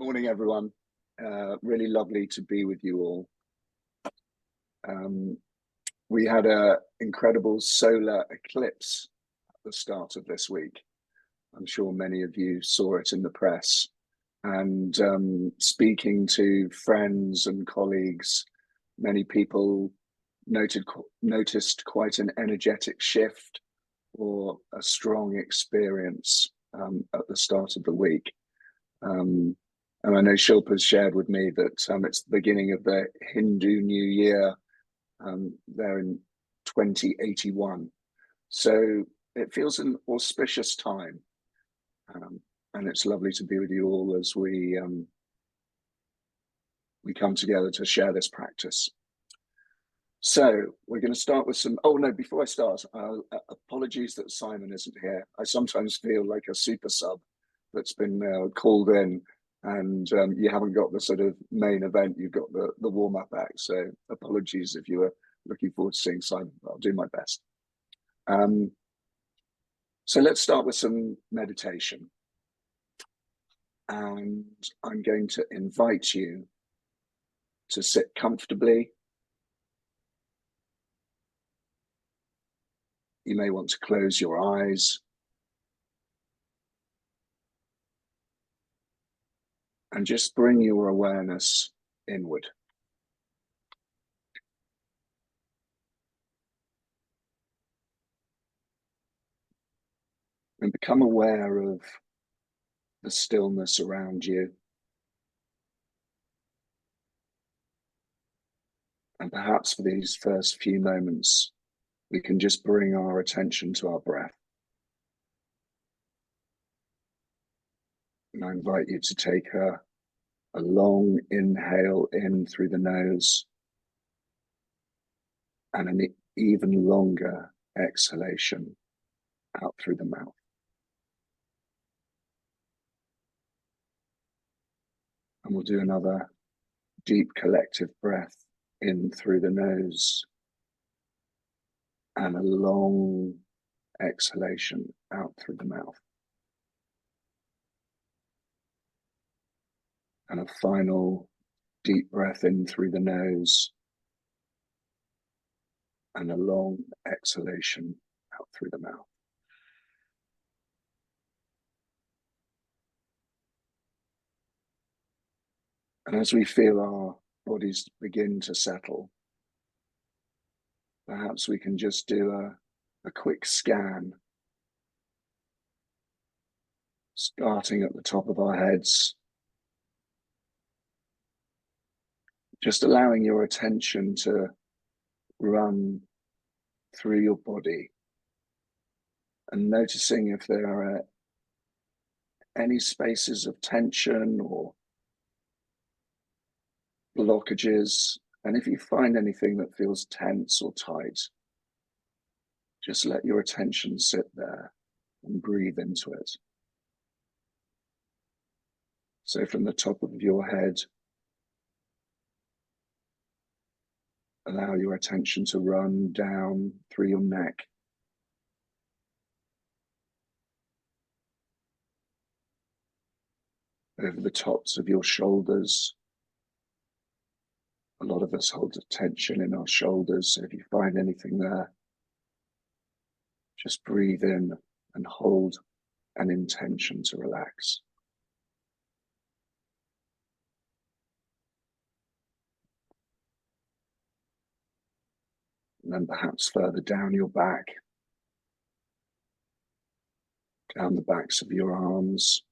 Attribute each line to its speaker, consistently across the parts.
Speaker 1: Morning, everyone. Really lovely to be with you all. We had an incredible solar eclipse at the start of this week. I'm sure many of you saw it in the press. And speaking to friends and colleagues, many people noticed quite an energetic shift or a strong experience at the start of the week. And I know Shilpa's shared with me that it's the beginning of the Hindu New Year there in 2081. So it feels an auspicious time. And it's lovely to be with you all as we come together to share this practice. So we're going to start with some, oh no, before I start, apologies that Simon isn't here. I sometimes feel like a super sub that's been called in, and you haven't got the sort of main event, you've got the warm-up act. So apologies if you were looking forward to seeing Simon, but I'll do my best. So let's start with some meditation. And I'm going to invite you to sit comfortably. You may want to close your eyes. And just bring your awareness inward. And become aware of the stillness around you. And perhaps for these first few moments, we can just bring our attention to our breath. And I invite you to take a long inhale in through the nose and an even longer exhalation out through the mouth. And we'll do another deep collective breath in through the nose and a long exhalation out through the mouth. And a final deep breath in through the nose and a long exhalation out through the mouth. And as we feel our bodies begin to settle, perhaps we can just do a quick scan, starting at the top of our heads, just allowing your attention to run through your body and noticing if there are any spaces of tension or blockages. And if you find anything that feels tense or tight, just let your attention sit there and breathe into it. So from the top of your head, allow your attention to run down through your neck, over the tops of your shoulders. A lot of us hold tension in our shoulders, so if you find anything there, just breathe in and hold an intention to relax. And then perhaps further down your back, down the backs of your arms,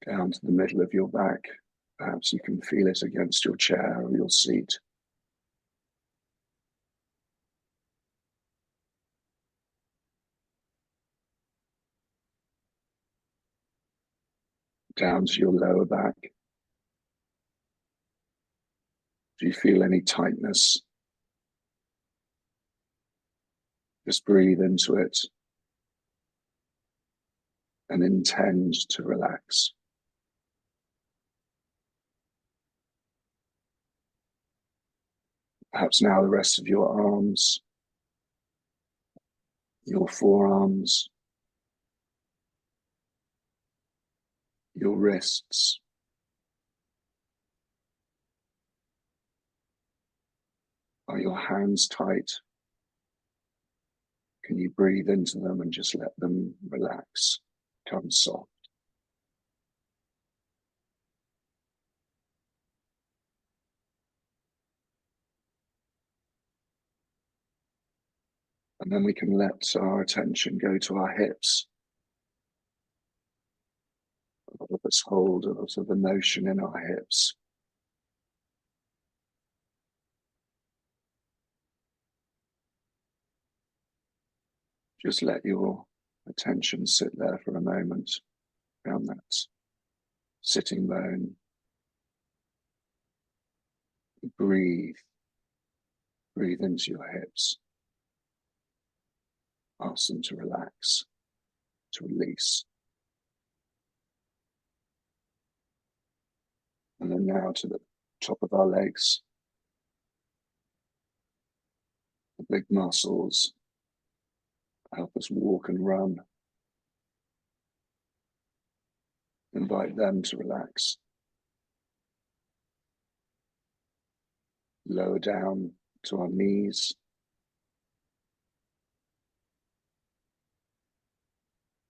Speaker 1: down to the middle of your back. Perhaps you can feel it against your chair or your seat. Down to your lower back. Do you feel any tightness? Just breathe into it and intend to relax. Perhaps now the rest of your arms, your forearms, your wrists. Are your hands tight? Can you breathe into them and just let them relax, become soft? And then we can let our attention go to our hips. A lot of us hold a lot of emotion in our hips. Just let your attention sit there for a moment around that sitting bone. Breathe. Breathe into your hips. Ask them to relax, to release. And then now to the top of our legs. The big muscles help us walk and run. Invite them to relax. Lower down to our knees.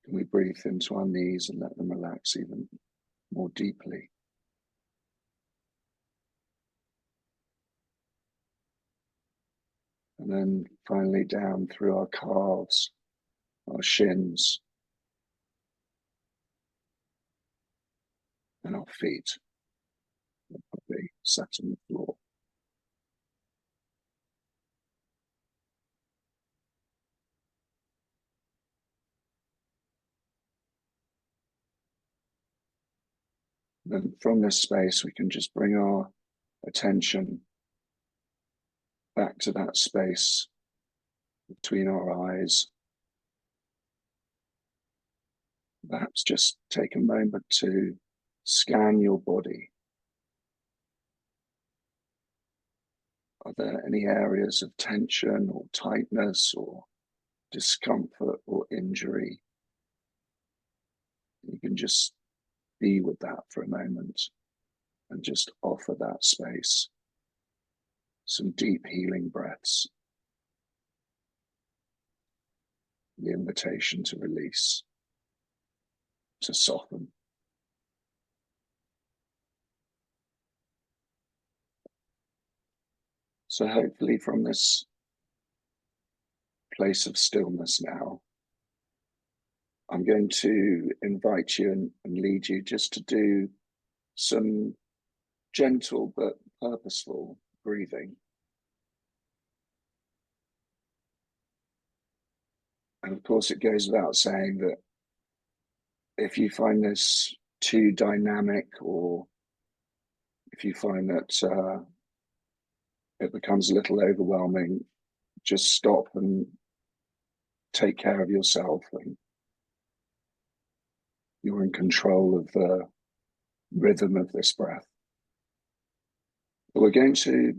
Speaker 1: Can we breathe into our knees and let them relax even more deeply? And then finally down through our calves, our shins, and our feet. They're probably sat on the floor. Then from this space, we can just bring our attention back to that space between our eyes. Perhaps just take a moment to scan your body. Are there any areas of tension or tightness or discomfort or injury? You can just be with that for a moment and just offer that space. Some deep healing breaths. The invitation to release, to soften. So hopefully from this place of stillness now, I'm going to invite you and lead you just to do some gentle but purposeful breathing. And of course, it goes without saying that if you find this too dynamic, or if you find that it becomes a little overwhelming, just stop and take care of yourself. And you're in control of the rhythm of this breath. But we're going to,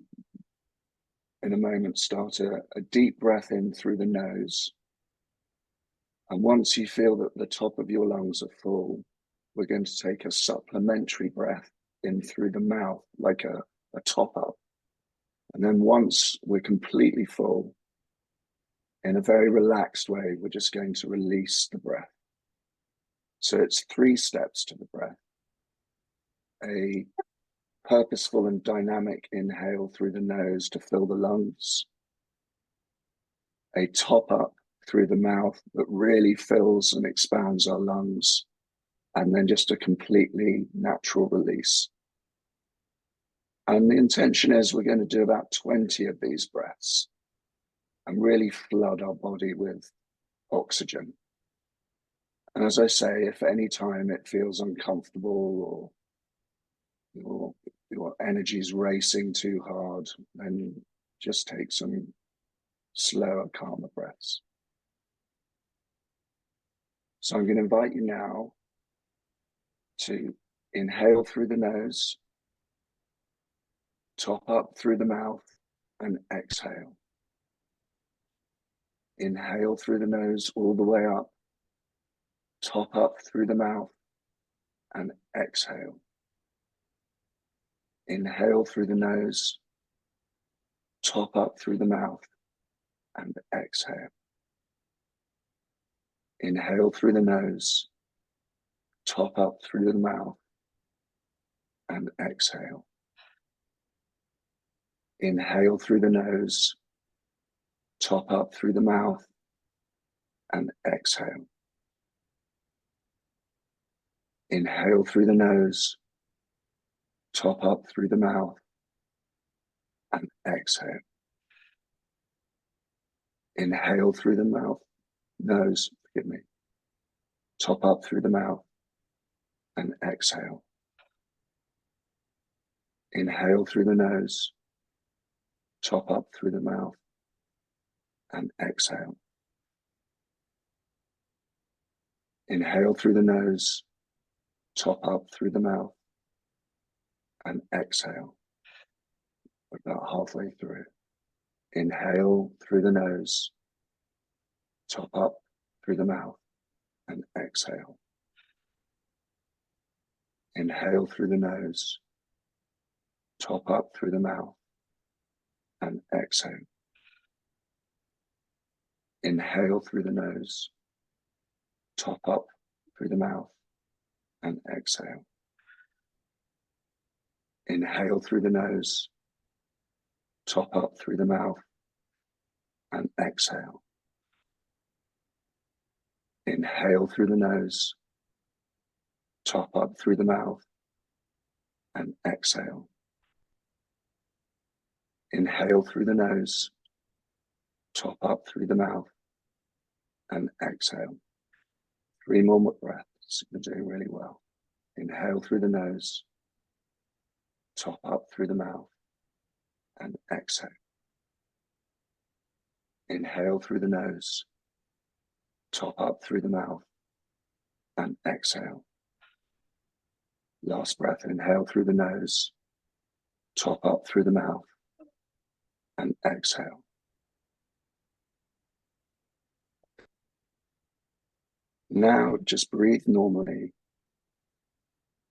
Speaker 1: in a moment, start a deep breath in through the nose. And once you feel that the top of your lungs are full, we're going to take a supplementary breath in through the mouth, like a top up. And then once we're completely full, in a very relaxed way, we're just going to release the breath. So it's 3 steps to the breath. A purposeful and dynamic inhale through the nose to fill the lungs. A top up through the mouth that really fills and expands our lungs. And then just a completely natural release. And the intention is we're going to do about 20 of these breaths and really flood our body with oxygen. And as I say, if at any time it feels uncomfortable or your energy's racing too hard, then just take some slower, calmer breaths. So I'm going to invite you now to inhale through the nose, top up through the mouth, and exhale. Inhale through the nose all the way up, top up through the mouth, and exhale. Inhale through the nose, top up through the mouth, and exhale. Inhale through the nose, top up through the mouth, and exhale. Inhale through the nose, top up through the mouth, and exhale. Inhale through the nose, top up through the mouth, and exhale. Inhale through the nose, top up through the mouth, and exhale. Inhale through the nose, top up through the mouth, and exhale. Inhale through the nose, top up through the mouth, and exhale. We're about halfway through. Inhale through the nose, top up through the mouth, and exhale. Inhale through the nose, top up through the mouth, and exhale. Inhale through the nose, top up through the mouth, and exhale. Inhale through the nose, top up through the mouth, and exhale. Inhale through the nose, top up through the mouth, and exhale. Inhale through the nose, top up through the mouth, and exhale. 3 more breaths. You're doing really well. Inhale through the nose, top up through the mouth, and exhale. Inhale through the nose, top up through the mouth, and exhale. Last breath. Inhale through the nose, top up through the mouth, and exhale. Now just breathe normally.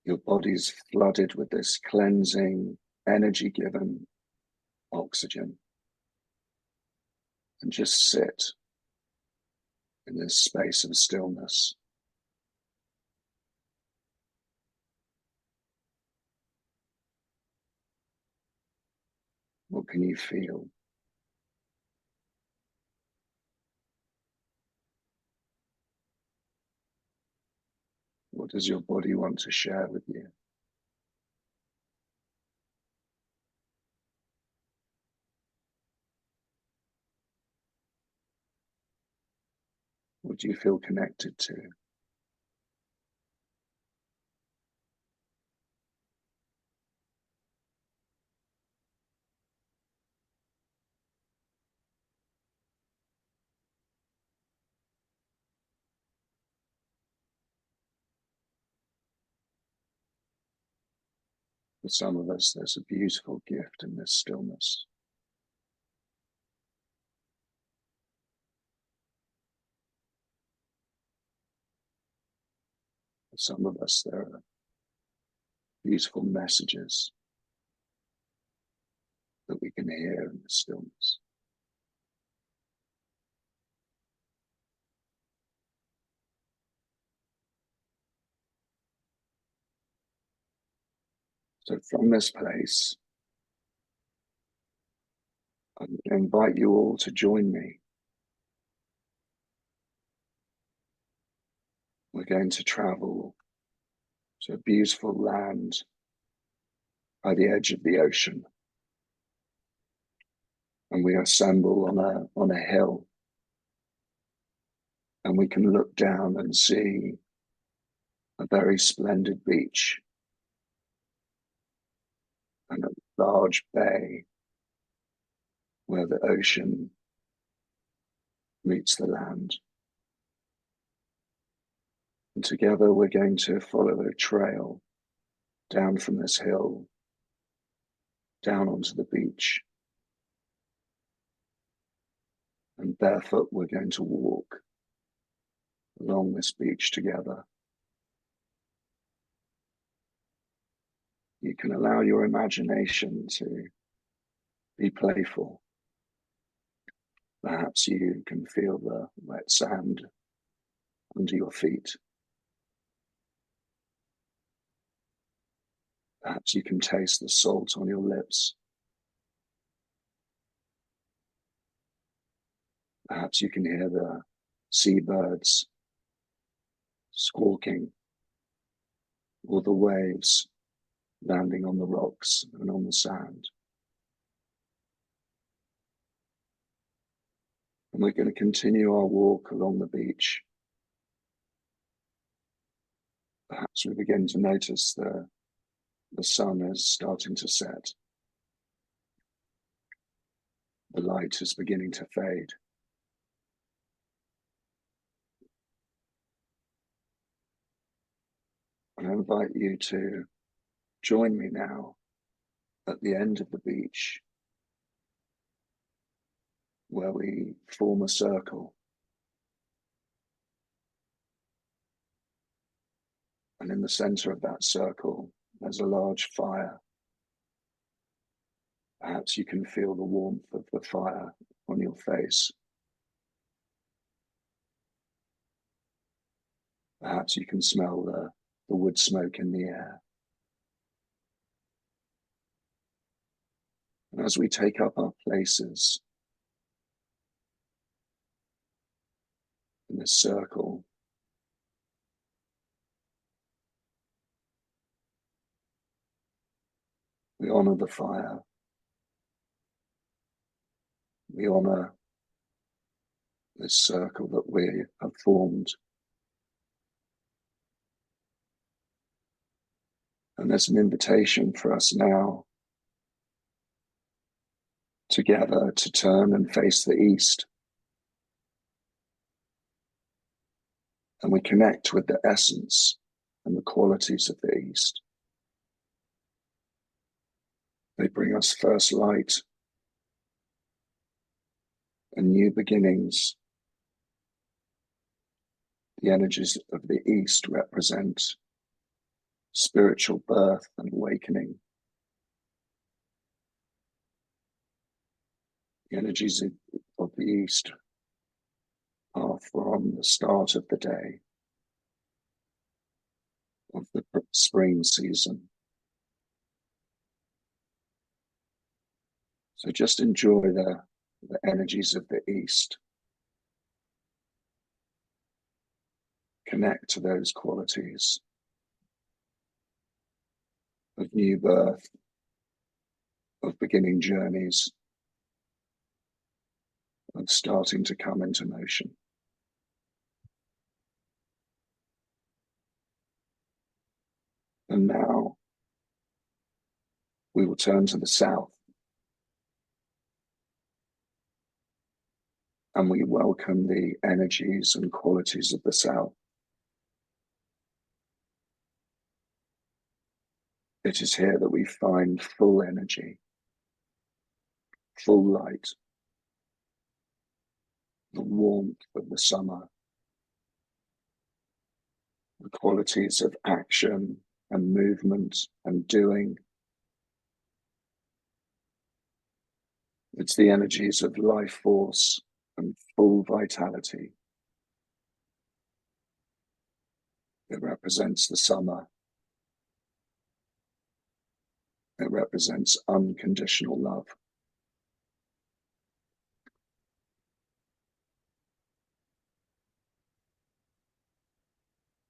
Speaker 1: Your body's flooded with this cleansing, energy-given oxygen. And just sit in this space of stillness. What can you feel? What does your body want to share with you? What do you feel connected to? For some of us, there's a beautiful gift in this stillness. For some of us, there are beautiful messages that we can hear in the stillness. So from this place, I invite you all to join me. We're going to travel to a beautiful land by the edge of the ocean. And we assemble on a hill. And we can look down and see a very splendid beach and a large bay where the ocean meets the land. And together we're going to follow a trail down from this hill, down onto the beach. And barefoot we're going to walk along this beach together. you can allow your imagination to be playful. Perhaps you can feel the wet sand under your feet. Perhaps you can taste the salt on your lips. Perhaps you can hear the seabirds squawking, or the waves landing on the rocks and on the sand. And we're going to continue our walk along the beach. Perhaps we begin to notice the sun is starting to set. The light is beginning to fade. And I invite you to join me now at the end of the beach, where we form a circle. And in the center of that circle, there's a large fire. Perhaps you can feel the warmth of the fire on your face. Perhaps you can smell the wood smoke in the air. And as we take up our places in this circle, we honor the fire. We honor this circle that we have formed. And there's an invitation for us now together to turn and face the east. And we connect with the essence and the qualities of the east. They bring us first light and new beginnings. The energies of the east represent spiritual birth and awakening. The energies of the east are from the start of the day, of the spring season. So just enjoy the energies of the east. Connect to those qualities of new birth, of beginning journeys, of starting to come into motion. And now we will turn to the south. And we welcome the energies and qualities of the south. It is here that we find full energy, full light, the warmth of the summer, the qualities of action and movement and doing. It's the energies of life force and full vitality. It represents the summer. It represents unconditional love.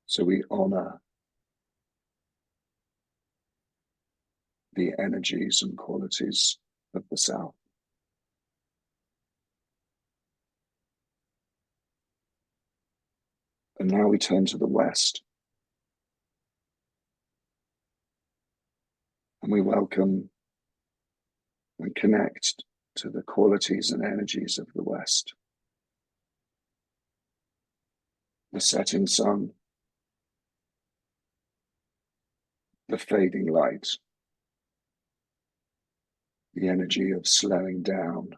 Speaker 1: So we honor the energies and qualities of the South. And now we turn to the West. And we welcome and connect to the qualities and energies of the West. The setting sun, the fading light, the energy of slowing down,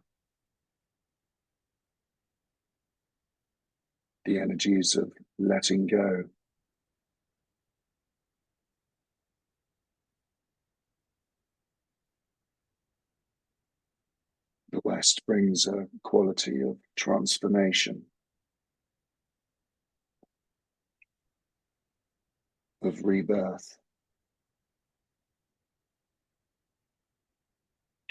Speaker 1: the energies of letting go, rest brings a quality of transformation, of rebirth.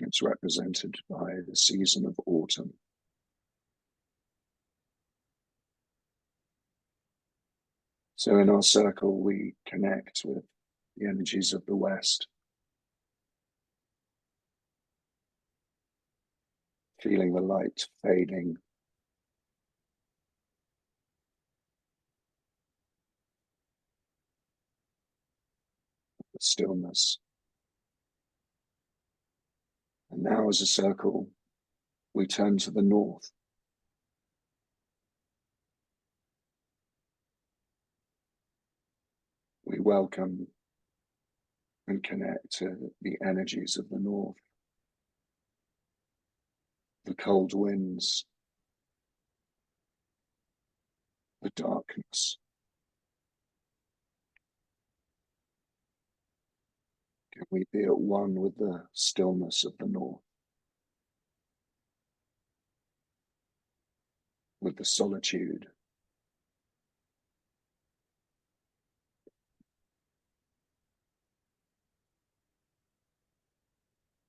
Speaker 1: It's represented by the season of autumn. So in our circle, we connect with the energies of the West, feeling the light fading, the stillness. And now as a circle, we turn to the north. We welcome and connect to the energies of the north, the cold winds, the darkness. Can we be at one with the stillness of the north, with the solitude,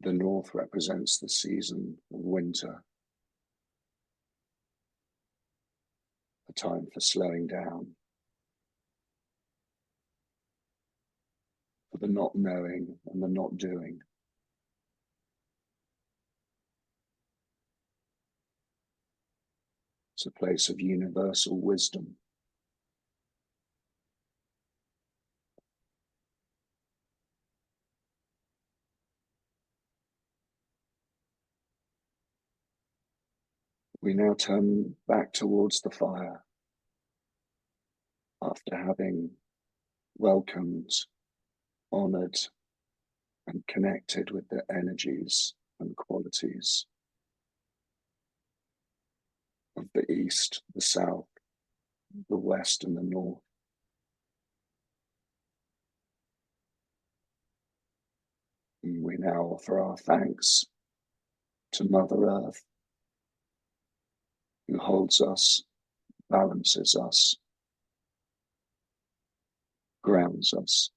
Speaker 1: the north represents the season of winter, a time for slowing down, for the not knowing and the not doing. It's a place of universal wisdom. We now turn back towards the fire after having welcomed, honored, and connected with the energies and qualities of the East, the South, the West, and the North. And we now offer our thanks to Mother Earth, who holds us, balances us, grounds us.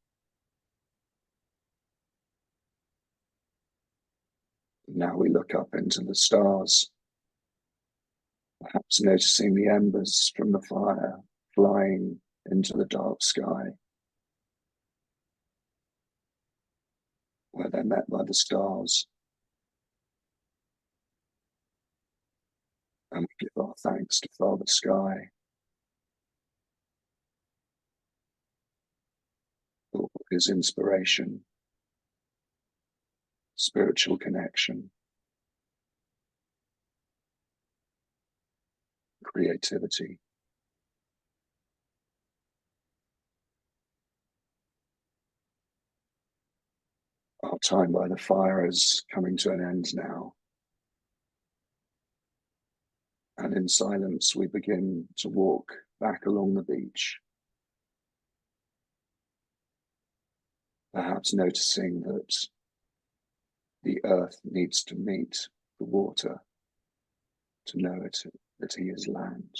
Speaker 1: Now we look up into the stars, perhaps noticing the embers from the fire flying into the dark sky, where they're met by the stars. And we give our thanks to Father Sky for his inspiration, spiritual connection, creativity. Our time by the fire is coming to an end now. And in silence, we begin to walk back along the beach, perhaps noticing that the earth needs to meet the water to know that he is land.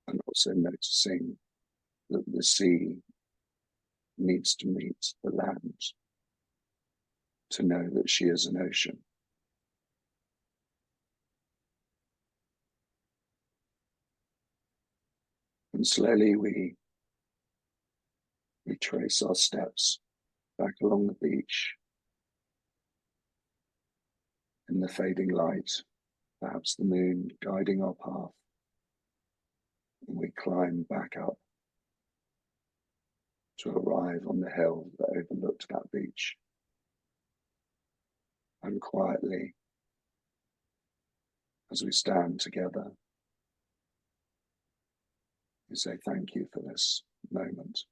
Speaker 1: And also noticing that the sea needs to meet the land to know that she is an ocean. And slowly we trace our steps back along the beach in the fading light, perhaps the moon guiding our path. And we climb back up to arrive on the hill that overlooked that beach. And quietly, as we stand together, we say thank you for this moment.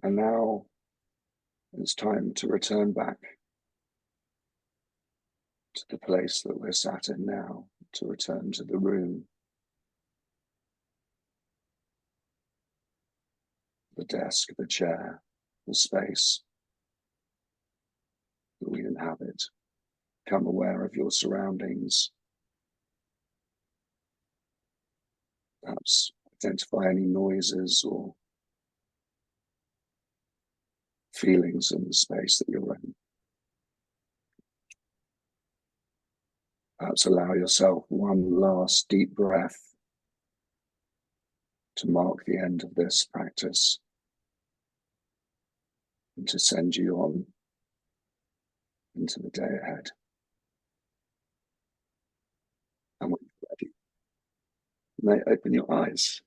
Speaker 1: And now it's time to return back to the place that we're sat in now, to return to the room, the desk, the chair, the space that we inhabit. Become aware of your surroundings. Perhaps identify any noises or feelings in the space that you're in. Perhaps allow yourself one last deep breath to mark the end of this practice and to send you on into the day ahead. And when you're ready, you may open your eyes.